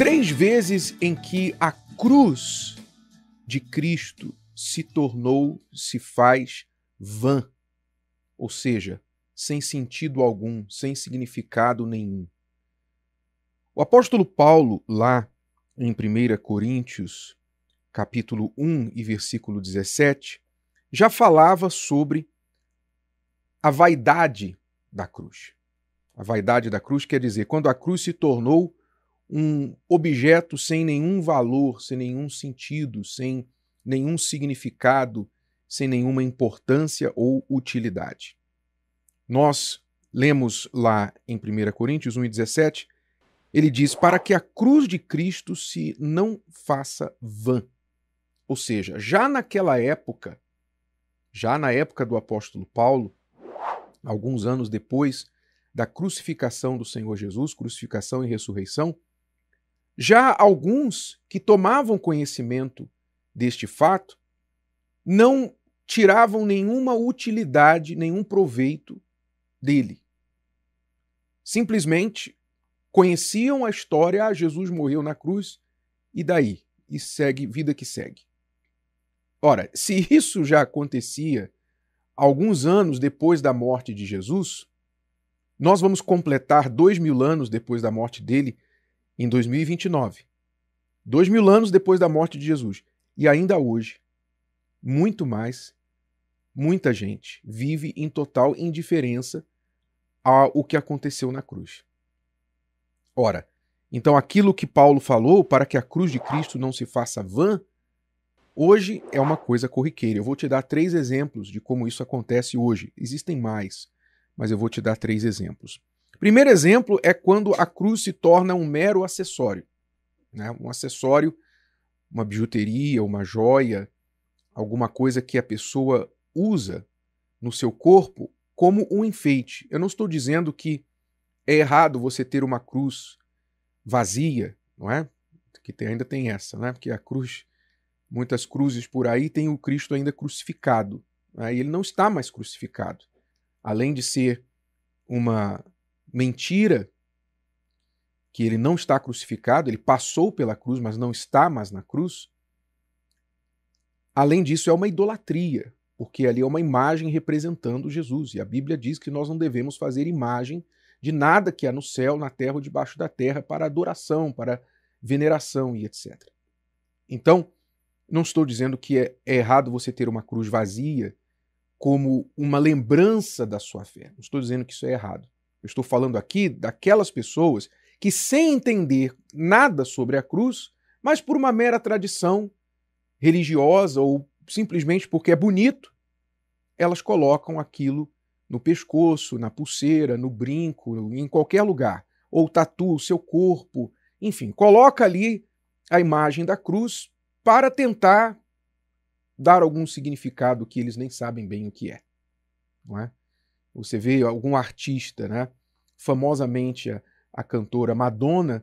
Três vezes em que a cruz de Cristo se faz vã, ou seja, sem sentido algum, sem significado nenhum. O apóstolo Paulo, lá em 1 Coríntios, capítulo 1 e versículo 17, já falava sobre a vaidade da cruz. A vaidade da cruz quer dizer, quando a cruz se tornou um objeto sem nenhum valor, sem nenhum sentido, sem nenhum significado, sem nenhuma importância ou utilidade. Nós lemos lá em 1 Coríntios 1,17, ele diz, para que a cruz de Cristo se não faça vã. Ou seja, já naquela época, já na época do apóstolo Paulo, alguns anos depois da crucificação do Senhor Jesus, crucificação e ressurreição, já alguns que tomavam conhecimento deste fato não tiravam nenhuma utilidade, nenhum proveito dele. Simplesmente conheciam a história, Jesus morreu na cruz, e daí? E segue, vida que segue. Ora, se isso já acontecia alguns anos depois da morte de Jesus, nós vamos completar 2000 anos depois da morte dele em 2029. 2000 anos depois da morte de Jesus. E ainda hoje, muita gente vive em total indiferença ao que aconteceu na cruz. Ora, então aquilo que Paulo falou para que a cruz de Cristo não se faça vã, hoje é uma coisa corriqueira. Eu vou te dar 3 exemplos de como isso acontece hoje. Existem mais, mas eu vou te dar 3 exemplos. Primeiro exemplo é quando a cruz se torna um mero acessório. Né? Um acessório, uma bijuteria, uma joia, alguma coisa que a pessoa usa no seu corpo como um enfeite. Eu não estou dizendo que é errado você ter uma cruz vazia, não é? Que ainda tem essa, né? Porque a cruz, muitas cruzes por aí tem o Cristo ainda crucificado. Né? E ele não está mais crucificado. Além de ser uma mentira que ele não está crucificado, ele passou pela cruz, mas não está mais na cruz. Além disso, é uma idolatria, porque ali é uma imagem representando Jesus. E a Bíblia diz que nós não devemos fazer imagem de nada que há no céu, na terra ou debaixo da terra para adoração, para veneração e etc. Então, não estou dizendo que é errado você ter uma cruz vazia como uma lembrança da sua fé. Não estou dizendo que isso é errado. Eu estou falando aqui daquelas pessoas que, sem entender nada sobre a cruz, mas por uma mera tradição religiosa ou simplesmente porque é bonito, elas colocam aquilo no pescoço, na pulseira, no brinco, em qualquer lugar. Ou tatua o seu corpo, enfim, coloca ali a imagem da cruz para tentar dar algum significado que eles nem sabem bem o que é. Não é? Você vê algum artista, né? Famosamente a cantora Madonna,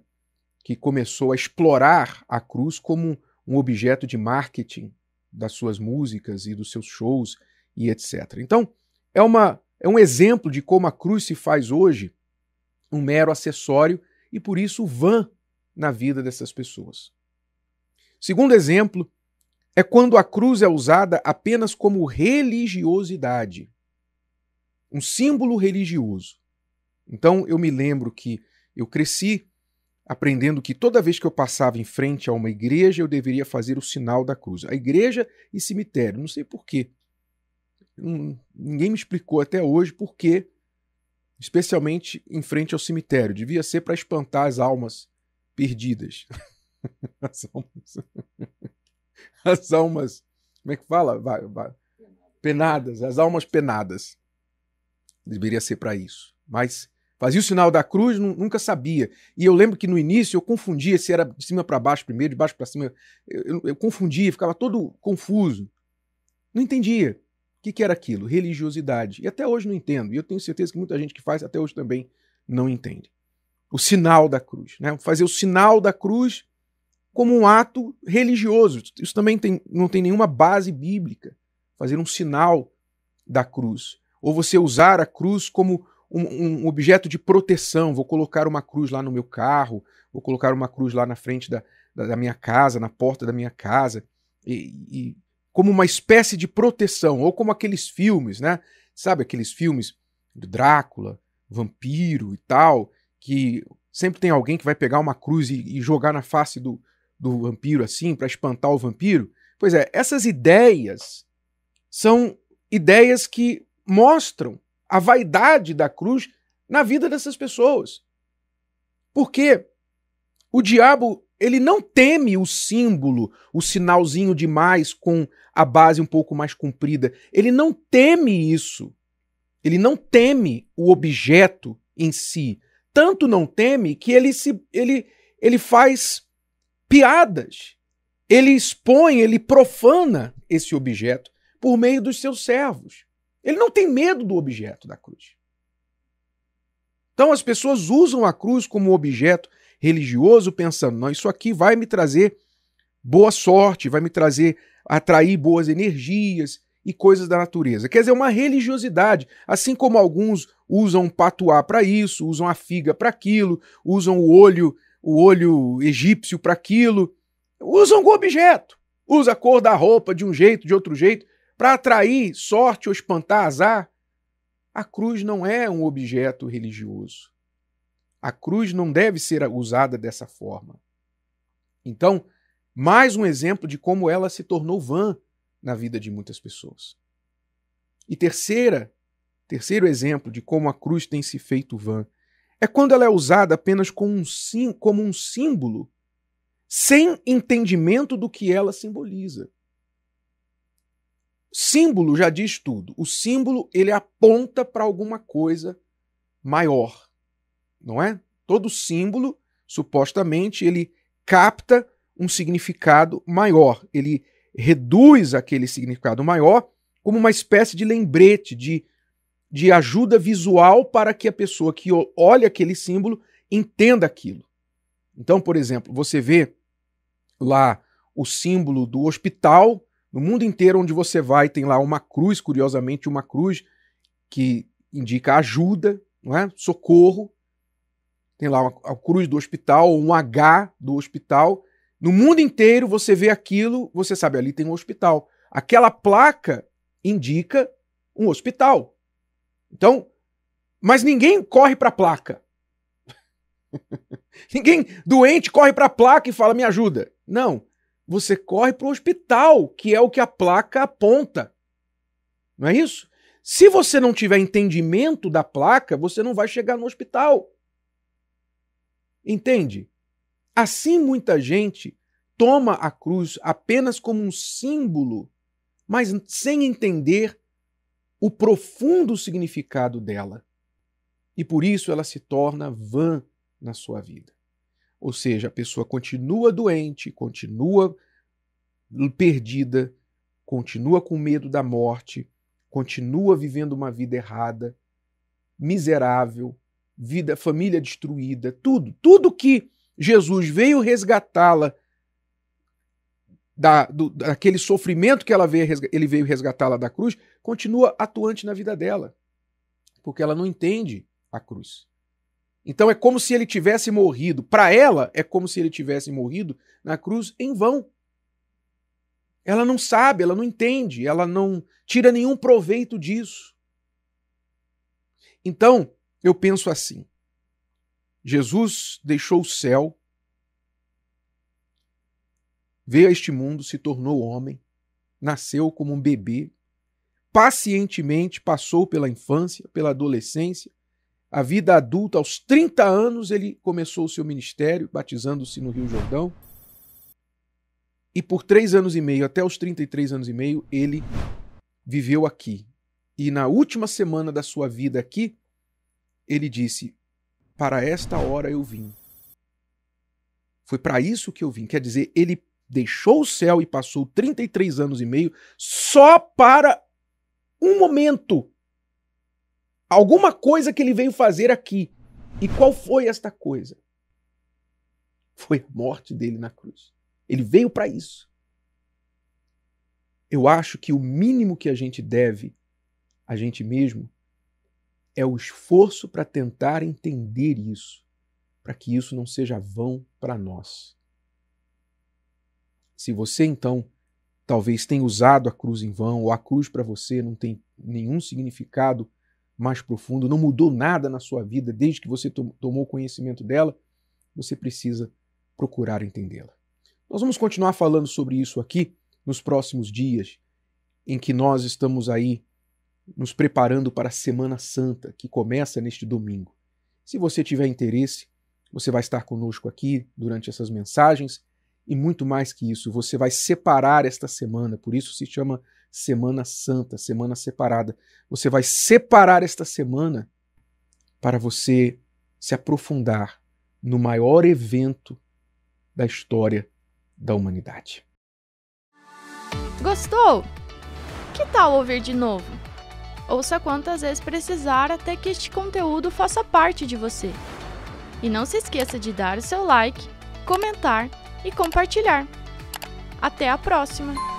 que começou a explorar a cruz como um objeto de marketing das suas músicas e dos seus shows e etc. Então, é um exemplo de como a cruz se faz hoje um mero acessório e, por isso, vã na vida dessas pessoas. Segundo exemplo é quando a cruz é usada apenas como religiosidade, um símbolo religioso. Então, eu me lembro que eu cresci aprendendo que toda vez que eu passava em frente a uma igreja, eu deveria fazer o sinal da cruz. A igreja e cemitério, não sei por quê. Ninguém me explicou até hoje por quê, especialmente em frente ao cemitério. Devia ser para espantar as almas perdidas. As almas, como é que fala? Penadas, as almas penadas. Deveria ser para isso. Mas fazia o sinal da cruz, nunca sabia. E eu lembro que no início eu confundia se era de cima para baixo primeiro, de baixo para cima. Eu confundia, ficava todo confuso. Não entendia. O que era aquilo? Religiosidade. E até hoje não entendo. E eu tenho certeza que muita gente que faz até hoje também não entende. O sinal da cruz. Né? Fazer o sinal da cruz como um ato religioso. Isso também não tem nenhuma base bíblica. Fazer um sinal da cruz. Ou você usar a cruz como um objeto de proteção. Vou colocar uma cruz lá no meu carro, vou colocar uma cruz lá na frente da minha casa, na porta da minha casa, e como uma espécie de proteção, ou como aqueles filmes, né? Sabe aqueles filmes do Drácula, vampiro e tal, que sempre tem alguém que vai pegar uma cruz e jogar na face do vampiro assim, para espantar o vampiro. Pois é, essas ideias são ideias que mostram a vaidade da cruz na vida dessas pessoas. Porque o diabo, ele não teme o símbolo, o sinalzinho de mais com a base um pouco mais comprida. Ele não teme isso. Ele não teme o objeto em si. Tanto não teme que ele faz piadas. Ele expõe, ele profana esse objeto por meio dos seus servos. Ele não tem medo do objeto da cruz. Então as pessoas usam a cruz como objeto religioso pensando, não, isso aqui vai me trazer boa sorte, vai me atrair boas energias e coisas da natureza. Quer dizer, uma religiosidade, assim como alguns usam um patuá para isso, usam a figa para aquilo, usam o olho egípcio para aquilo, usam o objeto, usa a cor da roupa de um jeito, de outro jeito, para atrair sorte ou espantar azar. A cruz não é um objeto religioso. A cruz não deve ser usada dessa forma. Então, mais um exemplo de como ela se tornou vã na vida de muitas pessoas. E terceiro exemplo de como a cruz tem se feito vã é quando ela é usada apenas como um símbolo, sem entendimento do que ela simboliza. Símbolo já diz tudo. O símbolo, ele aponta para alguma coisa maior, não é? Todo símbolo, supostamente, ele capta um significado maior. Ele reduz aquele significado maior como uma espécie de lembrete, de ajuda visual para que a pessoa que olha aquele símbolo entenda aquilo. Então, por exemplo, você vê lá o símbolo do hospital. No mundo inteiro onde você vai tem lá uma cruz, curiosamente uma cruz que indica ajuda, não é? Socorro. Tem lá a cruz do hospital, ou um H do hospital. No mundo inteiro você vê aquilo, você sabe, ali tem um hospital. Aquela placa indica um hospital. Então, mas ninguém corre para a placa. Ninguém doente corre para a placa e fala, me ajuda. Não. Você corre para o hospital, que é o que a placa aponta. Não é isso? Se você não tiver entendimento da placa, você não vai chegar no hospital. Entende? Assim muita gente toma a cruz apenas como um símbolo, mas sem entender o profundo significado dela. E por isso ela se torna vã na sua vida. Ou seja, a pessoa continua doente, continua perdida, continua com medo da morte, continua vivendo uma vida errada, miserável, família destruída, tudo que Jesus veio resgatá-la daquele sofrimento que ele veio resgatá-la da cruz, continua atuante na vida dela, porque ela não entende a cruz. Então é como se ele tivesse morrido. Para ela, é como se ele tivesse morrido na cruz em vão. Ela não sabe, ela não entende, ela não tira nenhum proveito disso. Então, eu penso assim: Jesus deixou o céu, veio a este mundo, se tornou homem, nasceu como um bebê, pacientemente passou pela infância, pela adolescência, a vida adulta, aos 30 anos, ele começou o seu ministério, batizando-se no Rio Jordão. E por 3 anos e meio, até os 33 anos e meio, ele viveu aqui. E na última semana da sua vida aqui, ele disse, para esta hora eu vim. Foi para isso que eu vim. Quer dizer, ele deixou o céu e passou 33 anos e meio só para um momento. Alguma coisa que ele veio fazer aqui. E qual foi esta coisa? Foi a morte dele na cruz. Ele veio para isso. Eu acho que o mínimo que a gente deve a gente mesmo é o esforço para tentar entender isso, para que isso não seja vão para nós. Se você, então, talvez tenha usado a cruz em vão, ou a cruz para você não tem nenhum significado mais profundo, não mudou nada na sua vida desde que você tomou conhecimento dela, você precisa procurar entendê-la. Nós vamos continuar falando sobre isso aqui nos próximos dias, em que nós estamos aí nos preparando para a Semana Santa, que começa neste domingo. Se você tiver interesse, você vai estar conosco aqui durante essas mensagens e muito mais que isso, você vai separar esta semana, por isso se chama Semana Santa, Semana Separada. Você vai separar esta semana para você se aprofundar no maior evento da história da humanidade. Gostou? Que tal ouvir de novo? Ouça quantas vezes precisar até que este conteúdo faça parte de você. E não se esqueça de dar o seu like, comentar e compartilhar. Até a próxima!